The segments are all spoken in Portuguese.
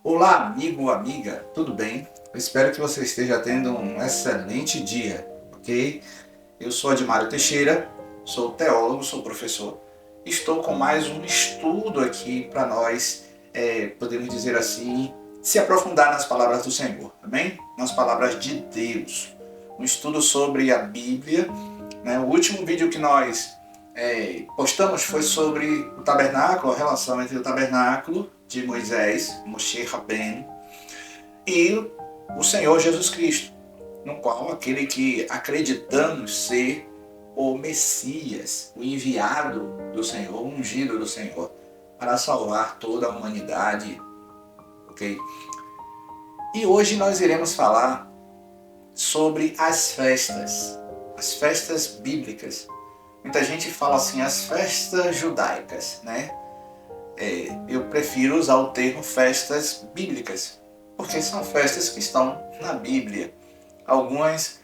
Olá, amigo, amiga, tudo bem? Eu espero que você esteja tendo um excelente dia, ok? Eu sou Admário Teixeira, sou teólogo, sou professor. Estou com mais um estudo aqui para nós, podemos dizer assim, se aprofundar nas palavras do Senhor, amém? Nas palavras de Deus. Um estudo sobre a Bíblia, né? O último vídeo que nós postamos foi sobre o tabernáculo, a relação entre o tabernáculo de Moisés, Moshe Rabbeinu, e o Senhor Jesus Cristo, no qual aquele que acreditamos ser o Messias, o enviado do Senhor, o ungido do Senhor, para salvar toda a humanidade, ok? E hoje nós iremos falar sobre as festas bíblicas. Muita gente fala assim, as festas judaicas, né? Eu prefiro usar o termo festas bíblicas, porque são festas que estão na Bíblia. Algumas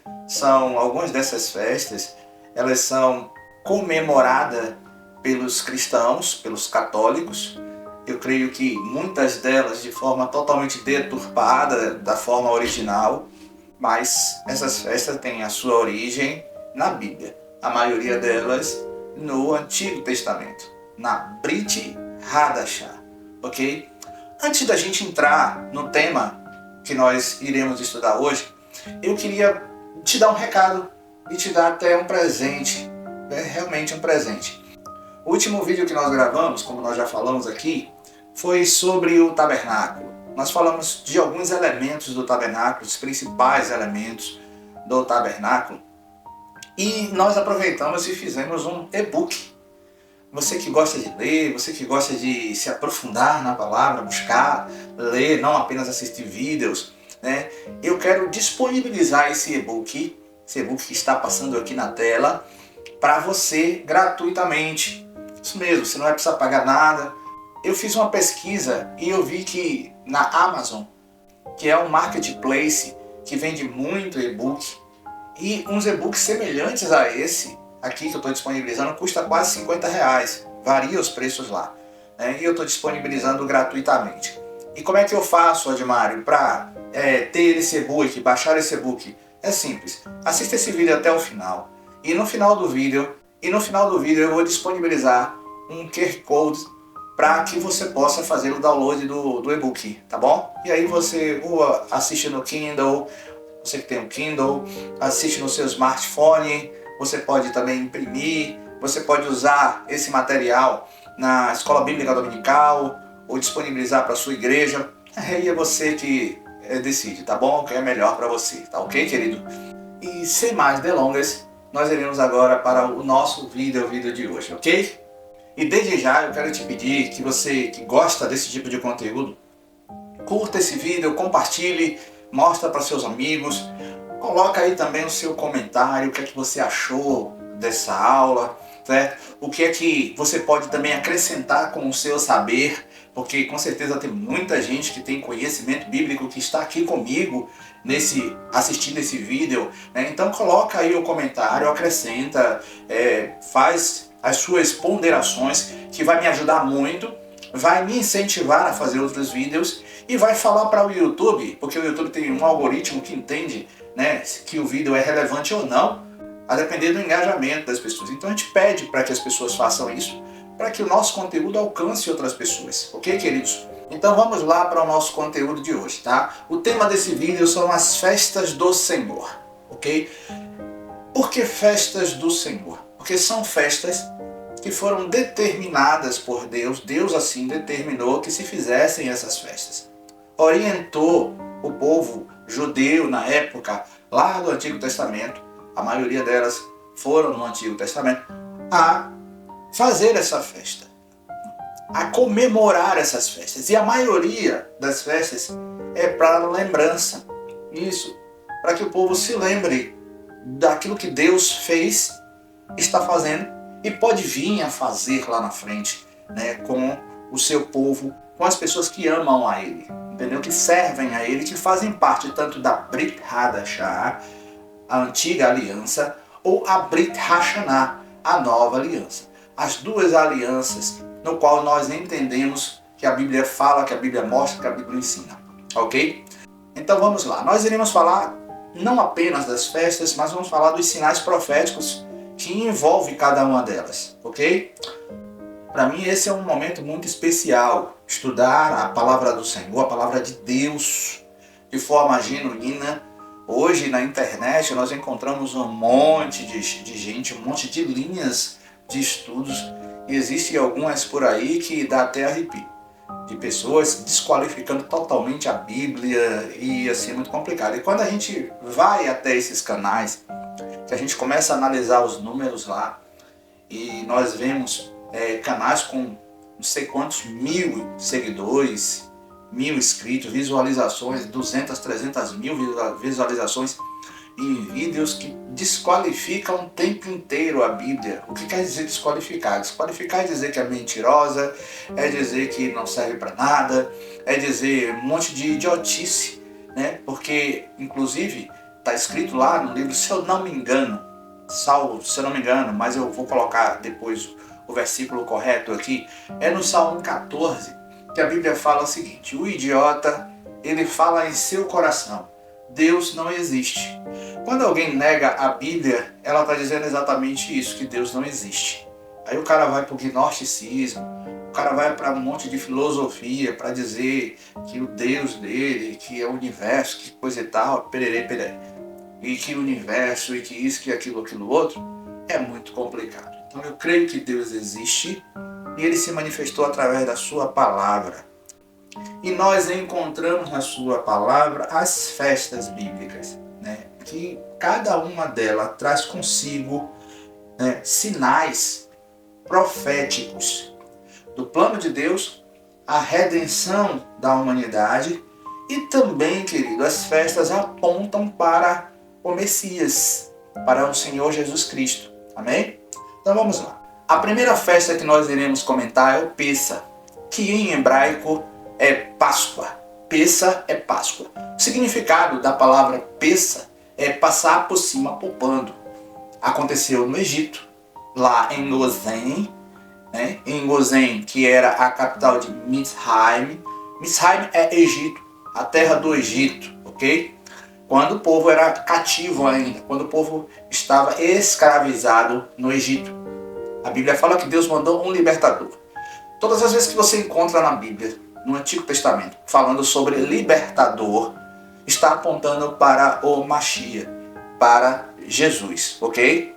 dessas festas, elas são comemoradas pelos cristãos, pelos católicos. Eu creio que muitas delas de forma totalmente deturpada da forma original, mas essas festas têm a sua origem na Bíblia. A maioria delas no Antigo Testamento, na Brit Hadashah, ok? Antes da gente entrar no tema que nós iremos estudar hoje, eu queria te dar um recado e te dar até um presente, realmente um presente. O último vídeo que nós gravamos, como nós já falamos aqui, foi sobre o tabernáculo. Nós falamos de alguns elementos do tabernáculo, os principais elementos do tabernáculo, e nós aproveitamos e fizemos um e-book. Você que gosta de ler, você que gosta de se aprofundar na palavra, buscar, ler, não apenas assistir vídeos, né? Eu quero disponibilizar esse e-book que está passando aqui na tela, para você gratuitamente. Isso mesmo, você não vai precisar pagar nada. Eu fiz uma pesquisa e eu vi que na Amazon, que é um marketplace que vende muito e-book, e uns e-books semelhantes a esse aqui que eu estou disponibilizando custa quase R$50, varia os preços lá, né? E eu estou disponibilizando gratuitamente. E como é que eu faço, Admário, para ter esse e-book, baixar esse e-book? É simples, assista esse vídeo até o final, e no final do vídeo eu vou disponibilizar um QR Code para que você possa fazer o download do e-book, tá bom? E aí você assiste no Kindle, você que tem um Kindle, assiste no seu smartphone. Você pode também imprimir, você pode usar esse material na escola bíblica dominical ou disponibilizar para a sua igreja. Aí é você que decide, tá bom? O que é melhor para você, tá ok, querido? E sem mais delongas, nós iremos agora para o nosso vídeo de hoje, ok? E desde já eu quero te pedir que você que gosta desse tipo de conteúdo, curta esse vídeo, compartilhe, mostra para seus amigos. Coloca aí também o seu comentário, o que é que você achou dessa aula, certo? O que é que você pode também acrescentar com o seu saber, porque com certeza tem muita gente que tem conhecimento bíblico que está aqui comigo assistindo esse vídeo, né? Então coloca aí o comentário, acrescenta, faz as suas ponderações, que vai me ajudar muito, vai me incentivar a fazer outros vídeos e vai falar para o YouTube, porque o YouTube tem um algoritmo que entende, né, que o vídeo é relevante ou não, a depender do engajamento das pessoas. Então a gente pede para que as pessoas façam isso, para que o nosso conteúdo alcance outras pessoas, ok, queridos? Então vamos lá para o nosso conteúdo de hoje, tá? O tema desse vídeo são as festas do Senhor, ok? Por que festas do Senhor? Porque são festas que foram determinadas por Deus. Deus assim determinou que se fizessem essas festas. Orientou o povo judeu na época, lá do Antigo Testamento, a maioria delas foram no Antigo Testamento, a fazer essa festa, a comemorar essas festas. E a maioria das festas é para lembrança. Isso, para que o povo se lembre daquilo que Deus fez, está fazendo e pode vir a fazer lá na frente, né, com o seu povo, com as pessoas que amam a Ele, entendeu? Que servem a Ele, que fazem parte tanto da Brit Hadashah, a antiga aliança, ou a Brit Hashanah, a nova aliança. As duas alianças, no qual nós entendemos que a Bíblia fala, que a Bíblia mostra, que a Bíblia ensina. Ok? Então vamos lá. Nós iremos falar não apenas das festas, mas vamos falar dos sinais proféticos que envolvem cada uma delas. Ok? Para mim esse é um momento muito especial. Estudar a palavra do Senhor, a palavra de Deus, de forma genuína. Hoje na internet nós encontramos um monte de gente, um monte de linhas de estudos. E existem algumas por aí que dá até arrepio. De pessoas desqualificando totalmente a Bíblia e assim é muito complicado. E quando a gente vai até esses canais, que a gente começa a analisar os números lá, e nós vemos canais com não sei quantos mil seguidores, 1000 inscritos, visualizações, 200, 300 mil visualizações em vídeos que desqualificam o tempo inteiro a Bíblia. O que quer dizer desqualificar? Desqualificar é dizer que é mentirosa, é dizer que não serve para nada, é dizer um monte de idiotice, né? Porque, inclusive, está escrito lá no livro, se eu não me engano, Salmo, se eu não me engano, mas eu vou colocar depois o versículo correto aqui, é no Salmo 14, que a Bíblia fala o seguinte: o idiota, ele fala em seu coração, Deus não existe. Quando alguém nega a Bíblia, ela está dizendo exatamente isso, que Deus não existe. Aí o cara vai para o gnosticismo, o cara vai para um monte de filosofia para dizer que o Deus dele, que é o universo, que coisa e tal, pererê, e que o universo, e que isso, que aquilo, aquilo outro, é muito complicado. Então eu creio que Deus existe e ele se manifestou através da sua palavra. E nós encontramos na sua palavra as festas bíblicas, né? Que cada uma delas traz consigo, né, sinais proféticos do plano de Deus, a redenção da humanidade e também, querido, as festas apontam para o Messias, para o Senhor Jesus Cristo. Amém? Então vamos lá. A primeira festa que nós iremos comentar é o Pessa, que em hebraico é Páscoa. Pessa é Páscoa. O significado da palavra Pessa é passar por cima poupando. Aconteceu no Egito, lá em Gozém, né? Em Gozém, que era a capital de Misraim. Misraim é Egito, a terra do Egito, ok? Quando o povo era cativo ainda, quando o povo estava escravizado no Egito. A Bíblia fala que Deus mandou um libertador. Todas as vezes que você encontra na Bíblia, no Antigo Testamento, falando sobre libertador, está apontando para o Mashiach, para Jesus, ok?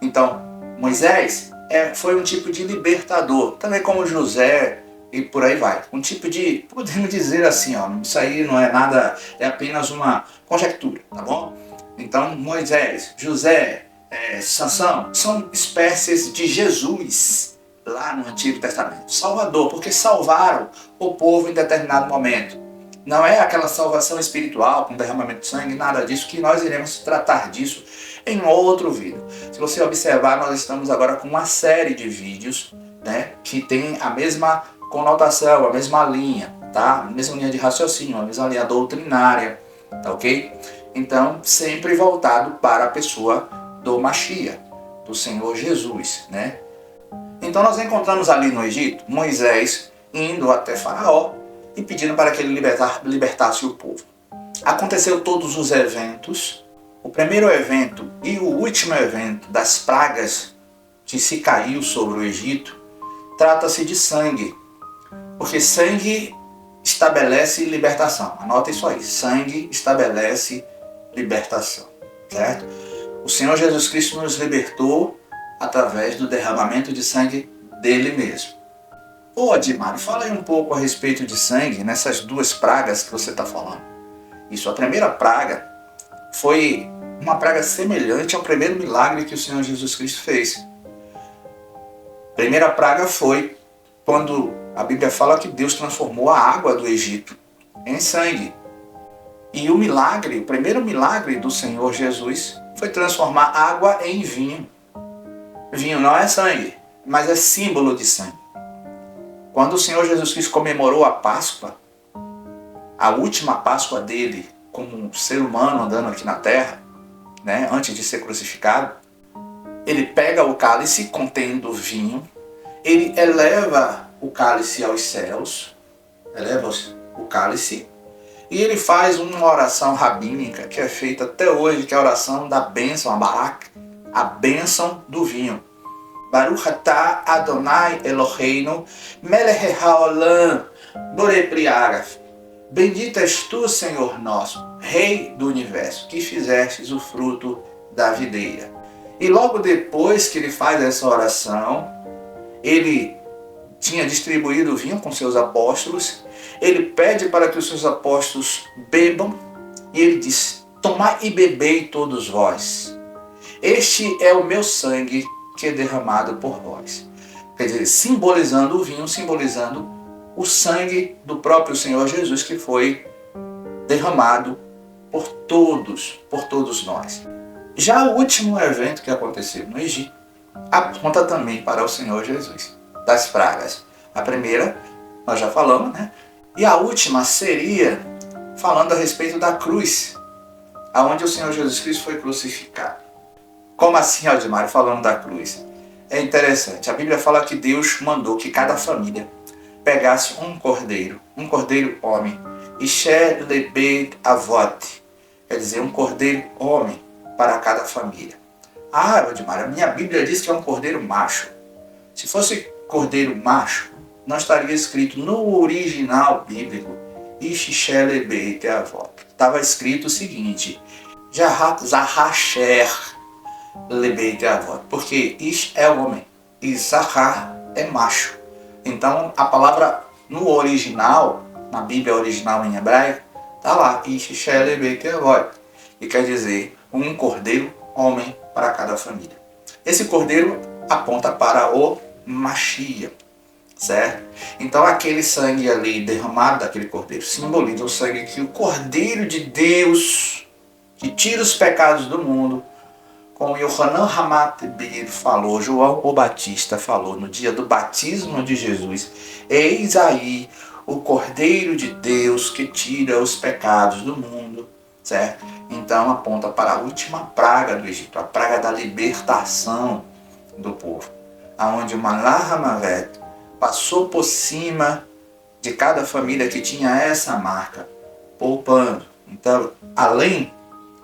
Então, Moisés foi um tipo de libertador, também como José e por aí vai. Um tipo de, podemos dizer assim, ó, isso aí não é nada, é apenas uma conjectura, tá bom? Então, Moisés, José, Sansão, são espécies de Jesus lá no Antigo Testamento. Salvador, porque salvaram o povo em determinado momento. Não é aquela salvação espiritual com derramamento de sangue, nada disso, que nós iremos tratar disso em outro vídeo. Se você observar, nós estamos agora com uma série de vídeos, né, que tem a mesma conotação, a mesma linha, tá? A mesma linha de raciocínio, a mesma linha doutrinária, tá ok? Então, sempre voltado para a pessoa do Mashiach, do Senhor Jesus, né? Então nós encontramos ali no Egito Moisés indo até Faraó e pedindo para que ele libertasse o povo. Aconteceu todos os eventos, o primeiro evento e o último evento das pragas que se caiu sobre o Egito, trata-se de sangue, porque sangue estabelece libertação. Anota isso aí, sangue estabelece libertação, certo? O Senhor Jesus Cristo nos libertou através do derramamento de sangue dele mesmo. Ô Admar, fala aí um pouco a respeito de sangue nessas duas pragas que você está falando. Isso, a primeira praga foi uma praga semelhante ao primeiro milagre que o Senhor Jesus Cristo fez. A primeira praga foi quando a Bíblia fala que Deus transformou a água do Egito em sangue. E o milagre, o primeiro milagre do Senhor Jesus foi transformar água em vinho. Vinho não é sangue, mas é símbolo de sangue. Quando o Senhor Jesus Cristo comemorou a Páscoa, a última Páscoa dele como um ser humano andando aqui na terra, né, antes de ser crucificado, ele pega o cálice contendo vinho, ele eleva o cálice aos céus, eleva o cálice e ele faz uma oração rabínica que é feita até hoje, que é a oração da bênção, a barak, a bênção do vinho. Baruch atah Adonai Eloheinu melech haolam borei pri hagav. Bendito és tu, Senhor nosso, Rei do Universo, que fizestes o fruto da videira. E logo depois que ele faz essa oração, ele tinha distribuído o vinho com seus apóstolos, ele pede para que os seus apóstolos bebam, e ele diz: tomai e bebei todos vós. Este é o meu sangue que é derramado por vós. Quer dizer, simbolizando o vinho, simbolizando o sangue do próprio Senhor Jesus que foi derramado por todos nós. Já o último evento que aconteceu no Egito aponta também para o Senhor Jesus, das pragas. A primeira, nós já falamos, né? E a última seria falando a respeito da cruz, aonde o Senhor Jesus Cristo foi crucificado. Como assim, Aldemar, falando da cruz? É interessante, a Bíblia fala que Deus mandou que cada família pegasse um cordeiro homem, Isher lebeit avot, quer dizer, um cordeiro homem para cada família. Ah, Aldemar, a minha Bíblia diz que é um cordeiro macho. Se fosse cordeiro macho, não estaria escrito no original bíblico, Isher lebeit avot. Estava escrito o seguinte, Zahasher lebeit avot, porque Ish é homem e Zahar é macho. Então, a palavra no original, na Bíblia original em hebraico, está lá, Isher lebeit avot, e quer dizer um cordeiro homem para cada família. Esse cordeiro aponta para o Mashiach, certo? Então, aquele sangue ali derramado daquele cordeiro simboliza o sangue que o Cordeiro de Deus, que tira os pecados do mundo, como Yohanan Hamatbir falou, João o Batista falou no dia do batismo de Jesus: eis aí o Cordeiro de Deus que tira os pecados do mundo, certo? Então aponta para a última praga do Egito, a praga da libertação do povo, aonde o Malach HaMavet passou por cima de cada família que tinha essa marca, poupando. Então, além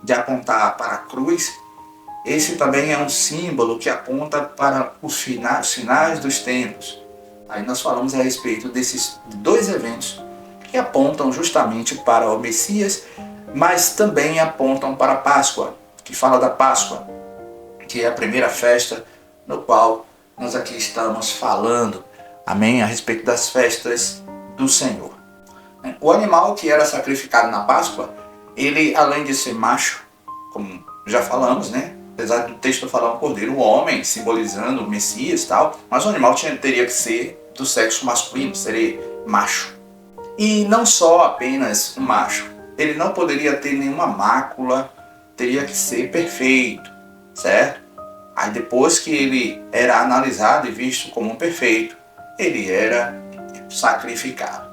de apontar para a cruz, esse também é um símbolo que aponta para os finais dos tempos. Aí nós falamos a respeito desses dois eventos que apontam justamente para o Messias, mas também apontam para a Páscoa, que fala da Páscoa, que é a primeira festa no qual nós aqui estamos falando, amém, a respeito das festas do Senhor. O animal que era sacrificado na Páscoa, ele, além de ser macho, como já falamos, né? Apesar do texto falar um cordeiro, um homem, simbolizando o Messias e tal, mas o animal teria que ser do sexo masculino, seria macho. E não só apenas um macho, ele não poderia ter nenhuma mácula, teria que ser perfeito, certo? Aí depois que ele era analisado e visto como um perfeito, ele era sacrificado,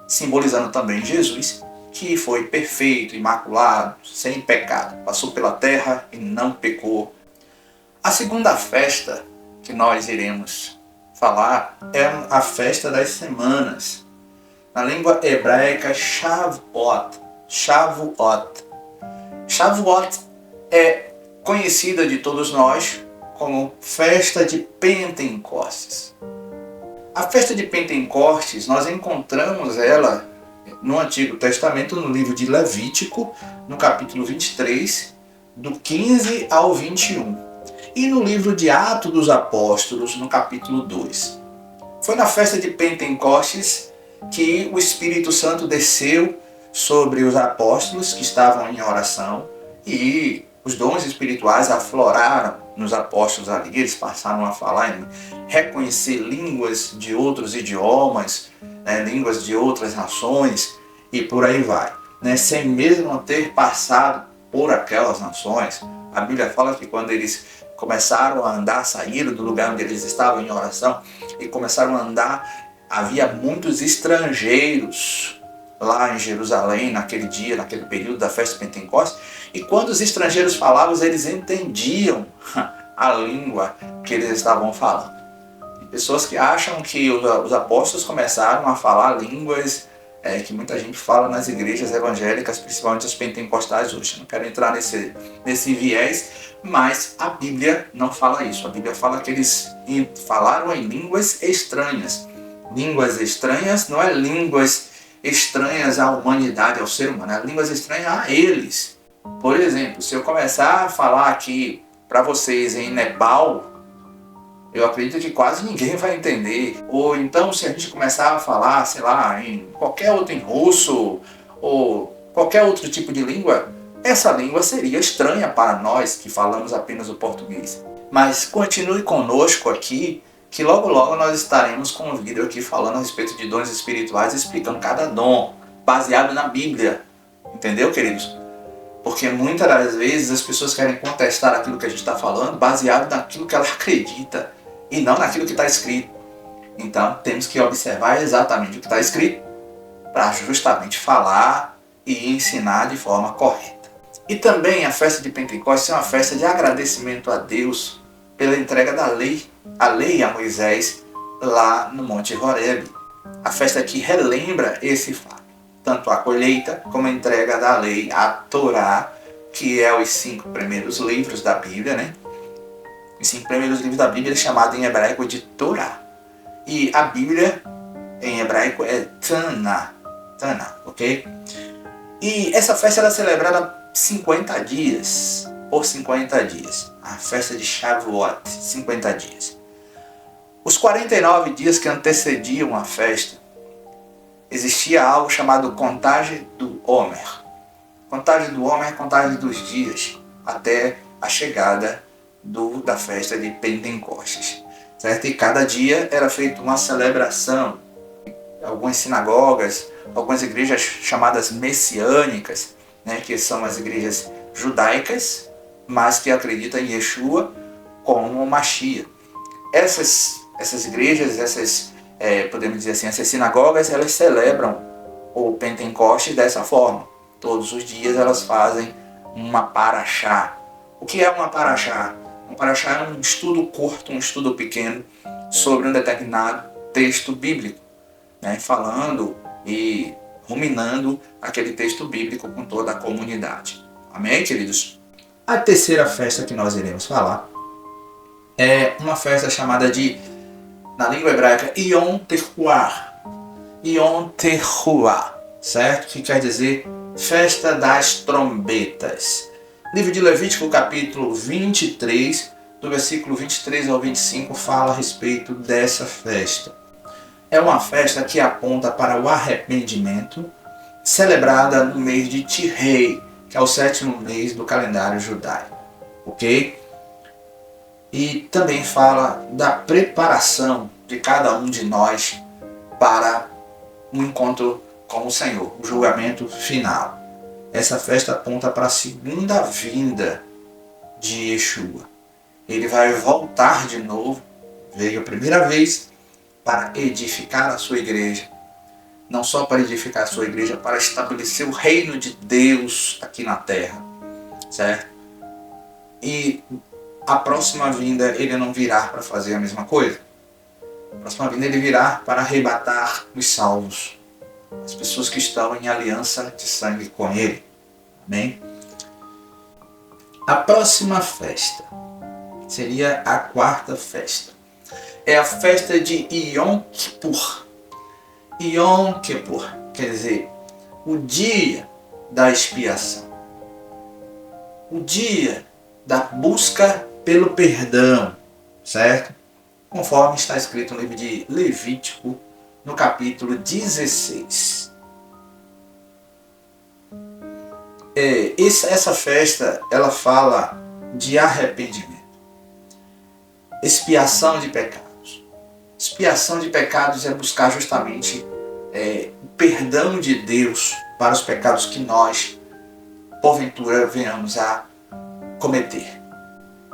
simbolizando também Jesus, que foi perfeito, imaculado, sem pecado, passou pela terra e não pecou. A segunda festa que nós iremos falar é a festa das semanas. Na língua hebraica, Shavuot. Shavuot é conhecida de todos nós como festa de Pentecostes. A festa de Pentecostes, nós encontramos ela no Antigo Testamento, no livro de Levítico, no capítulo 23, do 15 ao 21. E no livro de Atos dos Apóstolos, no capítulo 2. Foi na festa de Pentecostes que o Espírito Santo desceu sobre os apóstolos que estavam em oração e os dons espirituais afloraram nos apóstolos ali. Eles passaram a falar e reconhecer línguas de outros idiomas, línguas de outras nações e por aí vai. Sem mesmo ter passado por aquelas nações, a Bíblia fala que quando eles começaram a andar, saíram do lugar onde eles estavam em oração e começaram a andar, havia muitos estrangeiros lá em Jerusalém, naquele dia, naquele período da festa de Pentecostes, e quando os estrangeiros falavam, eles entendiam a língua que eles estavam falando. Pessoas que acham que os apóstolos começaram a falar línguas que muita gente fala nas igrejas evangélicas, principalmente as pentecostais hoje. Eu não quero entrar nesse viés, mas a Bíblia não fala isso. A Bíblia fala que eles falaram em línguas estranhas. Línguas estranhas não é línguas estranhas à humanidade, ao ser humano, é línguas estranhas a eles. Por exemplo, se eu começar a falar aqui para vocês em Nepal, eu acredito que quase ninguém vai entender. Ou então, se a gente começar a falar, sei lá, em qualquer outro, em russo, ou qualquer outro tipo de língua, essa língua seria estranha para nós que falamos apenas o português. Mas continue conosco aqui, que logo logo nós estaremos com um vídeo aqui falando a respeito de dons espirituais, explicando cada dom, baseado na Bíblia. Entendeu, queridos? Porque muitas das vezes as pessoas querem contestar aquilo que a gente está falando baseado naquilo que ela acredita e não naquilo que está escrito. Então temos que observar exatamente o que está escrito para justamente falar e ensinar de forma correta. E também a festa de Pentecostes é uma festa de agradecimento a Deus pela entrega da lei, a lei a Moisés lá no Monte Horebe. A festa que relembra esse fato. Tanto a colheita como a entrega da lei, a Torá, que é os 5 primeiros livros da Bíblia, né? Os 5 primeiros livros da Bíblia é chamado em hebraico de Torá. E a Bíblia em hebraico é Tanakh, ok? E essa festa ela é celebrada 50 dias, por 50 dias. A festa de Shavuot, 50 dias. Os 49 dias que antecediam a festa, existia algo chamado contagem do Homer. Contagem do Homer é contagem dos dias até a chegada da festa de Pentecostes, certo? E cada dia era feita uma celebração. Algumas sinagogas, algumas igrejas chamadas messiânicas, né, que são as igrejas judaicas, mas que acreditam em Yeshua como Mashiach. Essas igrejas, podemos dizer assim, essas sinagogas, elas celebram o Pentecostes dessa forma. Todos os dias elas fazem uma paraxá. O que é uma paraxá? Um paraxá é um estudo curto, um estudo pequeno sobre um determinado texto bíblico, né? Falando e ruminando aquele texto bíblico com toda a comunidade. Amém, queridos? A terceira festa que nós iremos falar é uma festa chamada de, na língua hebraica, Yom Teruah. Yom Teruah, certo? Que quer dizer Festa das Trombetas. Livro de Levítico, capítulo 23, do versículo 23 ao 25, fala a respeito dessa festa. É uma festa que aponta para o arrependimento, celebrada no mês de Tishrei, que é o 7º mês do calendário judaico. Ok? E também fala da preparação de cada um de nós para um encontro com o Senhor, o julgamento final. Essa festa aponta para a segunda vinda de Yeshua. Ele vai voltar de novo, veio a primeira vez para edificar a sua igreja. Não só para edificar a sua igreja, para estabelecer o reino de Deus aqui na terra. Certo? E a próxima vinda ele não virá para fazer a mesma coisa. A próxima vinda ele virá para arrebatar os salvos. As pessoas que estão em aliança de sangue com ele. Amém? A próxima festa seria a 4ª festa. É a festa de Yom Kippur. Yom Kippur quer dizer o dia da expiação. O dia da busca pelo perdão, certo? Conforme está escrito no livro de Levítico, no capítulo 16. Essa festa, ela fala de arrependimento. Expiação de pecados. Expiação de pecados é buscar justamente o perdão de Deus para os pecados que nós, porventura, venhamos a cometer.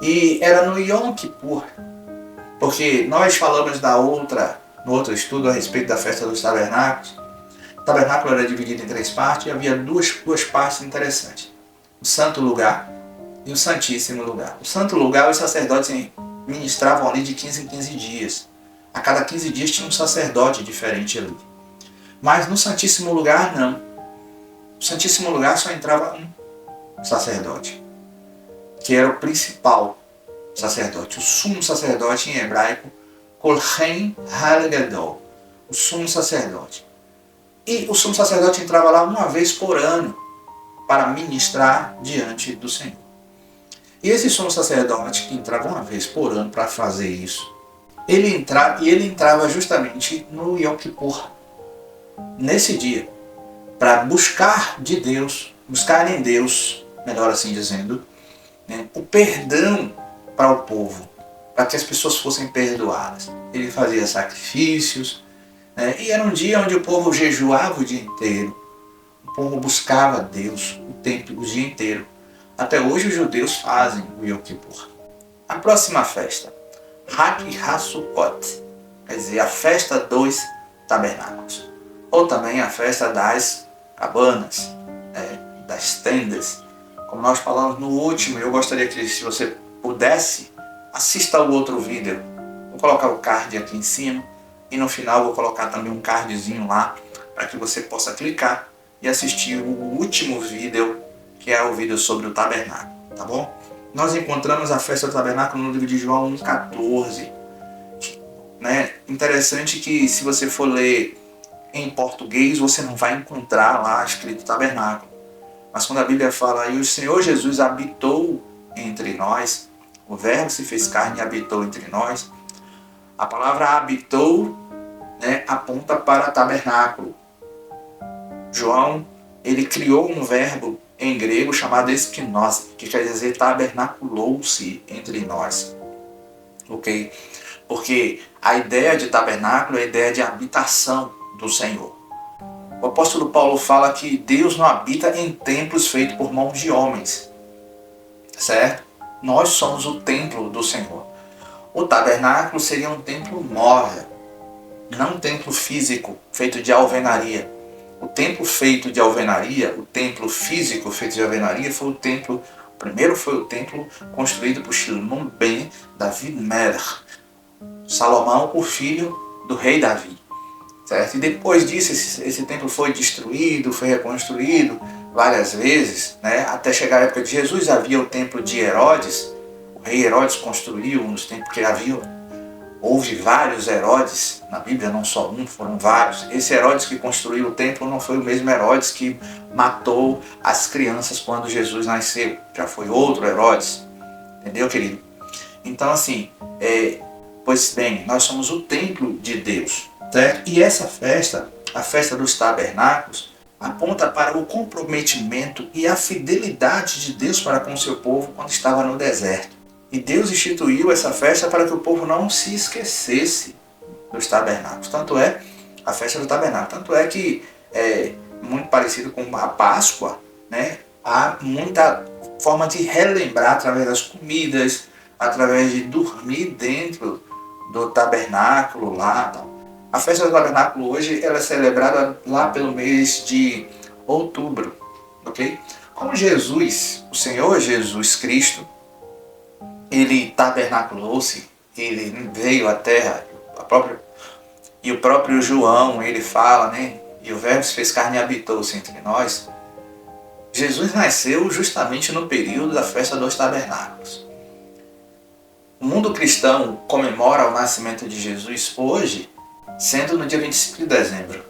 E era no Yom Kippur, porque nós falamos no outro estudo a respeito da festa dos tabernáculos. O tabernáculo era dividido em 3 partes e havia duas partes interessantes. O santo lugar e o santíssimo lugar. O santo lugar, os sacerdotes ministravam ali de 15 em 15 dias. A cada 15 dias tinha um sacerdote diferente ali. Mas no Santíssimo Lugar, não. No Santíssimo Lugar só entrava um sacerdote, que era o principal sacerdote, o sumo sacerdote em hebraico, Kohen Hagedol, o sumo sacerdote. E o sumo sacerdote entrava lá uma vez por ano para ministrar diante do Senhor. E esse sumo sacerdote, que entrava uma vez por ano para fazer isso, ele entrava justamente no Yom Kippur, nesse dia, para buscar de Deus, buscar em Deus, melhor assim dizendo, né, o perdão para o povo, para que as pessoas fossem perdoadas. Ele fazia sacrifícios, né, e era um dia onde o povo jejuava o dia inteiro, o povo buscava Deus o dia inteiro. Até hoje os judeus fazem o Yom Kippur. A próxima festa, Hag HaSukkot, quer dizer, a festa dos tabernáculos, ou também a festa das cabanas, das tendas. Como nós falamos no último, eu gostaria que, se você pudesse, assista ao outro vídeo. Vou colocar o card aqui em cima e no final vou colocar também um cardzinho lá para que você possa clicar e assistir o último vídeo, que é o vídeo sobre o tabernáculo, tá bom? Nós encontramos a festa do tabernáculo no livro de João 1,14. Né? Interessante que, se você for ler em português, você não vai encontrar lá escrito tabernáculo. Mas quando a Bíblia fala, e o Senhor Jesus habitou entre nós, o Verbo se fez carne e habitou entre nós, a palavra habitou, né, aponta para tabernáculo. João, ele criou um verbo em grego chamado eskinos, que quer dizer tabernaculou-se entre nós. Ok? Porque a ideia de tabernáculo é a ideia de habitação do Senhor. O apóstolo Paulo fala que Deus não habita em templos feitos por mãos de homens. Certo? Nós somos o templo do Senhor. O tabernáculo seria um templo móvel, não um templo físico feito de alvenaria. O templo feito de alvenaria, o templo físico feito de alvenaria, primeiro foi o templo construído por Shlomo ben David Melech, Salomão, o filho do rei Davi. Certo? E depois disso, esse templo foi destruído, foi reconstruído várias vezes, né? Até chegar a época de Jesus. Havia o templo de Herodes, o rei Herodes construiu um dos templos que houve vários Herodes na Bíblia, não só um, foram vários. Esse Herodes que construiu o templo não foi o mesmo Herodes que matou as crianças quando Jesus nasceu, já foi outro Herodes, entendeu, querido? Então, assim, pois bem, nós somos o templo de Deus, certo? E essa festa, a festa dos tabernáculos, aponta para o comprometimento e a fidelidade de Deus para com o seu povo quando estava no deserto. E Deus instituiu essa festa para que o povo não se esquecesse dos tabernáculos. Tanto é a festa do tabernáculo. Tanto é que muito parecido com a Páscoa, né? Há muita forma de relembrar através das comidas, através de dormir dentro do tabernáculo lá. Tal. A festa do tabernáculo hoje ela é celebrada lá pelo mês de outubro, ok? Como Jesus, o Senhor Jesus Cristo, ele tabernaculou-se, ele veio à terra, e o próprio João, ele fala, né? E o Verbo se fez carne e habitou-se entre nós. Jesus nasceu justamente no período da festa dos tabernáculos. O mundo cristão comemora o nascimento de Jesus hoje, sendo no dia 25 de dezembro.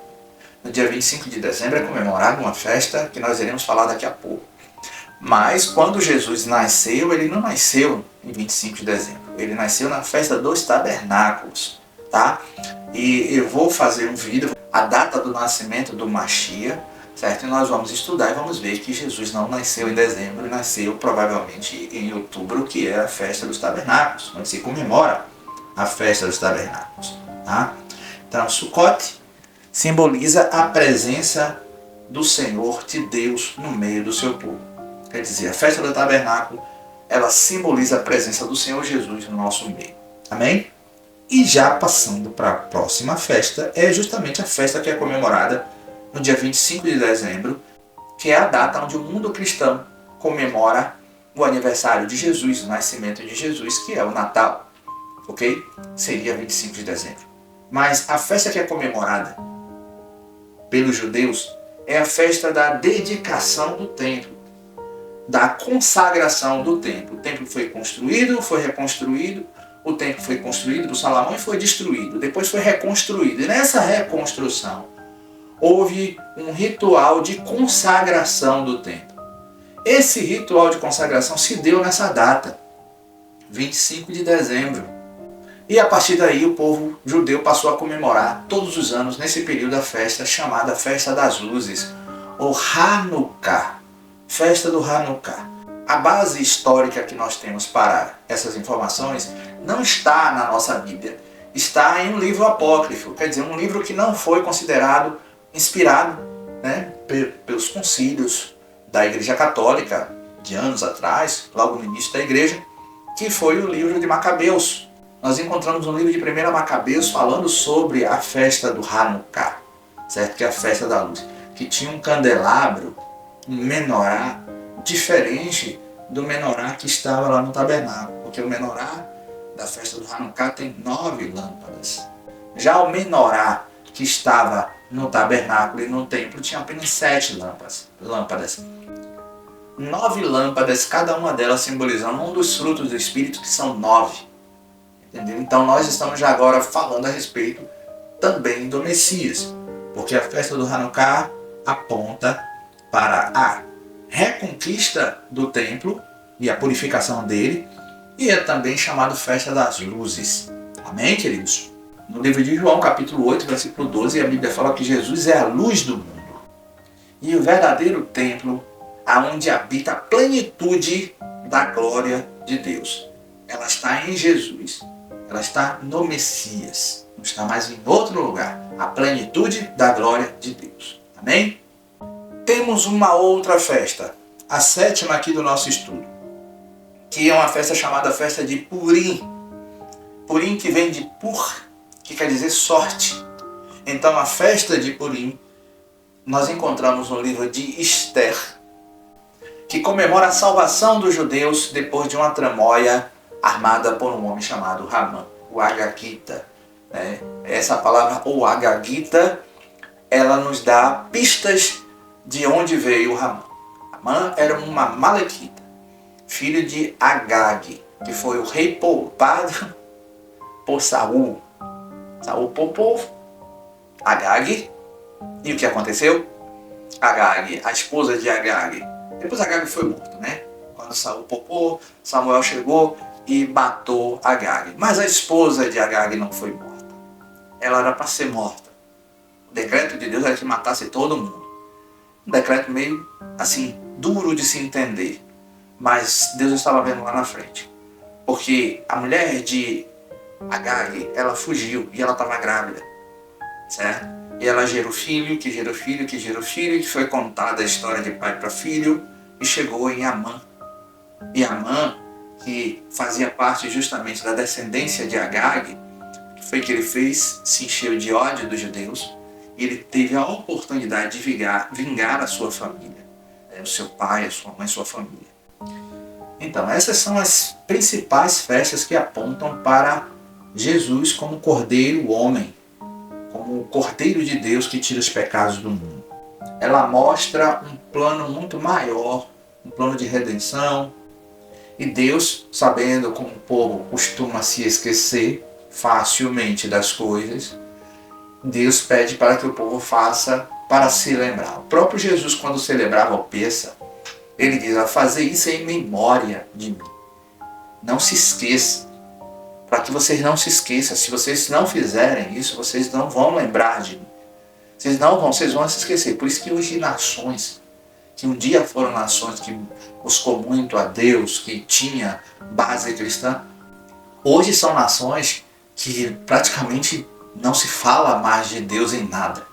No dia 25 de dezembro é comemorada uma festa que nós iremos falar daqui a pouco. Mas quando Jesus nasceu, ele não nasceu em 25 de dezembro. Ele nasceu na festa dos tabernáculos, tá? E eu vou fazer um vídeo, a data do nascimento do Mashiach, certo? E nós vamos estudar e vamos ver que Jesus não nasceu em dezembro, nasceu provavelmente em outubro, que é a festa dos tabernáculos, onde se comemora a festa dos tabernáculos, tá? Então, Sukkot simboliza a presença do Senhor, de Deus, no meio do seu povo. Quer dizer, a festa do tabernáculo, ela simboliza a presença do Senhor Jesus no nosso meio. Amém? E já passando para a próxima festa, é justamente a festa que é comemorada no dia 25 de dezembro, que é a data onde o mundo cristão comemora o aniversário de Jesus, o nascimento de Jesus, que é o Natal. Ok? Seria 25 de dezembro. Mas a festa que é comemorada pelos judeus é a festa da dedicação do templo, da consagração do templo. O templo foi construído, foi reconstruído, o templo foi construído por Salomão e foi destruído. Depois foi reconstruído. E nessa reconstrução houve um ritual de consagração do templo. Esse ritual de consagração se deu nessa data, 25 de dezembro. E a partir daí o povo judeu passou a comemorar todos os anos, nesse período, a festa chamada Festa das Luzes, ou Hanukkah, Festa do Hanukkah. A base histórica que nós temos para essas informações não está na nossa Bíblia, está em um livro apócrifo, quer dizer, um livro que não foi considerado inspirado, né, pelos concílios da Igreja Católica de anos atrás, logo no início da Igreja, que foi o livro de Macabeus. Nós encontramos no livro de 1 Macabeus falando sobre a festa do Hanukkah, certo? Que é a festa da luz, que tinha um candelabro, um menorá, diferente do menorá que estava lá no tabernáculo, porque o menorá da festa do Hanukkah tem 9 lâmpadas. Já o menorá que estava no tabernáculo e no templo tinha apenas 7 lâmpadas. 9 lâmpadas, cada uma delas simbolizando um dos frutos do Espírito, que são 9. Entendeu? Então nós estamos já agora falando a respeito também do Messias, porque a festa do Hanukkah aponta para a reconquista do templo e a purificação dele, e é também chamado Festa das Luzes. Amém, queridos? No livro de João, capítulo 8, versículo 12, a Bíblia fala que Jesus é a luz do mundo e o verdadeiro templo aonde habita a plenitude da glória de Deus. Ela está em Jesus. Ela está no Messias, não está mais em outro lugar. A plenitude da glória de Deus. Amém? Temos uma outra festa, a 7ª aqui do nosso estudo, que é uma festa chamada festa de Purim. Purim, que vem de Pur, que quer dizer sorte. Então a festa de Purim nós encontramos no livro de Esther, que comemora a salvação dos judeus depois de uma tramóia armada por um homem chamado Ramã, o Agagita. Essa palavra, o Agagita, ela nos dá pistas de onde veio o Ramã. Ramã era uma malequita, filho de Agag, que foi o rei poupado por Saul. Saul poupou Agag, e o que aconteceu? Agag, a esposa de Agag. Depois Agag foi morto, né? Quando Saul poupou, Samuel chegou e matou Agag. Mas a esposa de Agag não foi morta. Ela era para ser morta. O decreto de Deus era que matasse todo mundo. Um decreto meio, assim, duro de se entender. Mas Deus estava vendo lá na frente. Porque a mulher de Agag, ela fugiu e ela estava grávida. Certo? E ela gerou filho, que gerou filho, que gerou filho, que foi contada a história de pai para filho, e chegou em Amã. E Amã, que fazia parte justamente da descendência de Agag, o que foi que ele fez? Se encheu de ódio dos judeus, e ele teve a oportunidade de vingar a sua família, o seu pai, a sua mãe, a sua família. Então, essas são as principais festas que apontam para Jesus como Cordeiro Homem, como o Cordeiro de Deus que tira os pecados do mundo. Ela mostra um plano muito maior, um plano de redenção. E Deus, sabendo como o povo costuma se esquecer facilmente das coisas, Deus pede para que o povo faça para se lembrar. O próprio Jesus, quando celebrava o Pêssar, ele diz: a fazer isso em memória de mim. Não se esqueça. Para que vocês não se esqueçam. Se vocês não fizerem isso, vocês não vão lembrar de mim. Vocês vão se esquecer. Por isso que hoje nações, que um dia foram nações que buscou muito a Deus, que tinha base cristã, hoje são nações que praticamente não se fala mais de Deus em nada.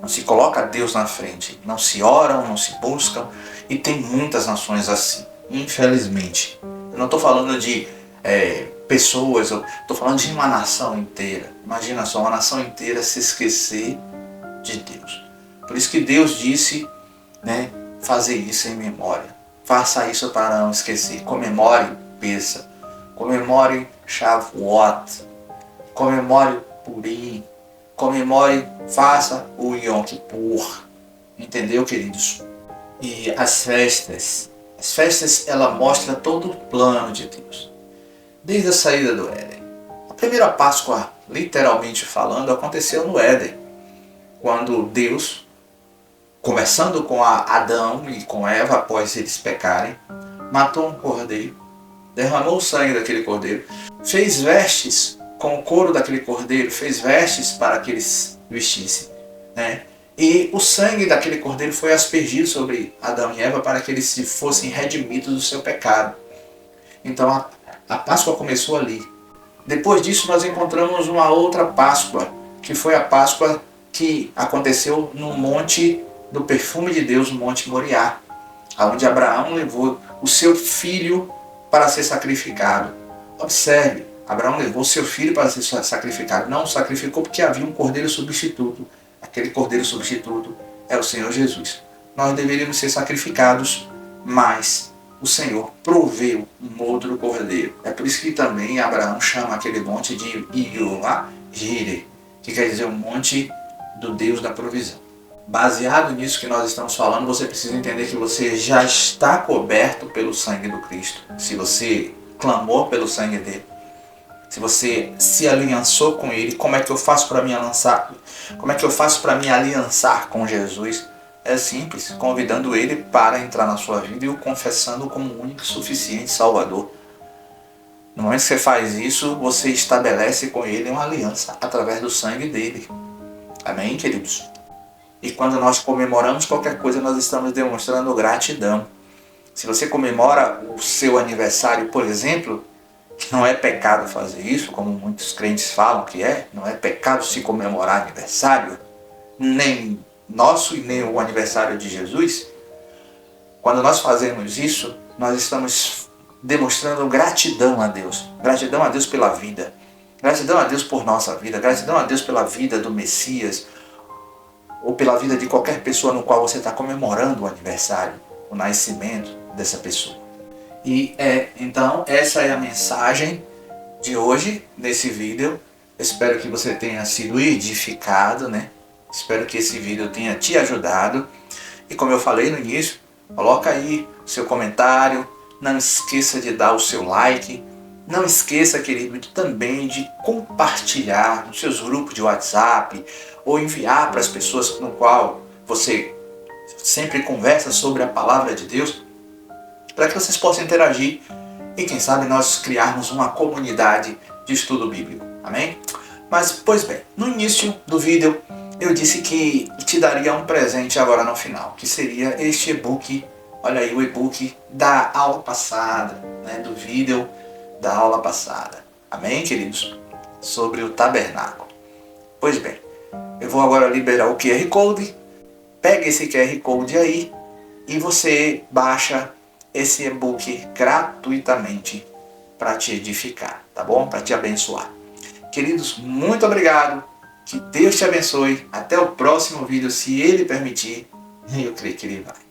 Não se coloca Deus na frente. Não se oram, não se buscam. E tem muitas nações assim, infelizmente. Eu não estou falando de pessoas, eu estou falando de uma nação inteira. Imagina só, uma nação inteira se esquecer de Deus. Por isso que Deus disse, fazer isso em memória. Faça isso para não esquecer. Comemore Pêssar. Comemore Shavuot. Comemore Purim, comemore, faça o Yom Kippur. Entendeu, queridos? E as festas, ela mostra todo o plano de Deus, desde a saída do Éden. A primeira Páscoa, literalmente falando, aconteceu no Éden, quando Deus, conversando com Adão e com Eva após eles pecarem, matou um cordeiro, derramou o sangue daquele cordeiro, fez vestes com o couro daquele cordeiro, fez vestes para que eles vestissem, né? E o sangue daquele cordeiro foi aspergido sobre Adão e Eva para que eles se fossem redimidos do seu pecado. Então a Páscoa começou ali. Depois disso nós encontramos uma outra Páscoa, que foi a Páscoa que aconteceu no monte do perfume de Deus, no Monte Moriá, onde Abraão levou o seu filho para ser sacrificado. Observe, Abraão levou seu filho para ser sacrificado. Não o sacrificou porque havia um cordeiro substituto. Aquele cordeiro substituto é o Senhor Jesus. Nós deveríamos ser sacrificados, mas o Senhor proveu um outro cordeiro. É por isso que também Abraão chama aquele monte de Jeová Jireh, que quer dizer o monte do Deus da provisão. Baseado nisso que nós estamos falando, você precisa entender que você já está coberto pelo sangue do Cristo. Se você clamou pelo sangue dele, se você se aliançou com ele, como é que eu faço para me aliançar? Como é que eu faço para me aliançar com Jesus? É simples, convidando ele para entrar na sua vida e o confessando como o único e suficiente Salvador. No momento que você faz isso, você estabelece com ele uma aliança através do sangue dele. Amém, queridos? E quando nós comemoramos qualquer coisa, nós estamos demonstrando gratidão. Se você comemora o seu aniversário, por exemplo, que não é pecado fazer isso, como muitos crentes falam que é, não é pecado se comemorar aniversário, nem nosso e nem o aniversário de Jesus. Quando nós fazemos isso, nós estamos demonstrando gratidão a Deus pela vida, gratidão a Deus por nossa vida, gratidão a Deus pela vida do Messias, ou pela vida de qualquer pessoa no qual você está comemorando o aniversário, o nascimento dessa pessoa. E então essa é a mensagem de hoje, nesse vídeo. Espero que você tenha sido edificado, né? Espero que esse vídeo tenha te ajudado. E como eu falei no início, coloca aí o seu comentário, não esqueça de dar o seu like, não esqueça, querido, também de compartilhar nos seus grupos de WhatsApp ou enviar para as pessoas no qual você sempre conversa sobre a palavra de Deus, para que vocês possam interagir e, quem sabe, nós criarmos uma comunidade de estudo bíblico. Amém? Mas, pois bem, no início do vídeo eu disse que te daria um presente agora no final, que seria este e-book. Olha aí o e-book da aula passada, né, do vídeo da aula passada. Amém, queridos? Sobre o tabernáculo. Pois bem, eu vou agora liberar o QR Code. Pega esse QR Code aí e você baixa esse e-book gratuitamente para te edificar, tá bom? Para te abençoar. Queridos, muito obrigado. Que Deus te abençoe. Até o próximo vídeo, se Ele permitir. E eu creio que Ele vai.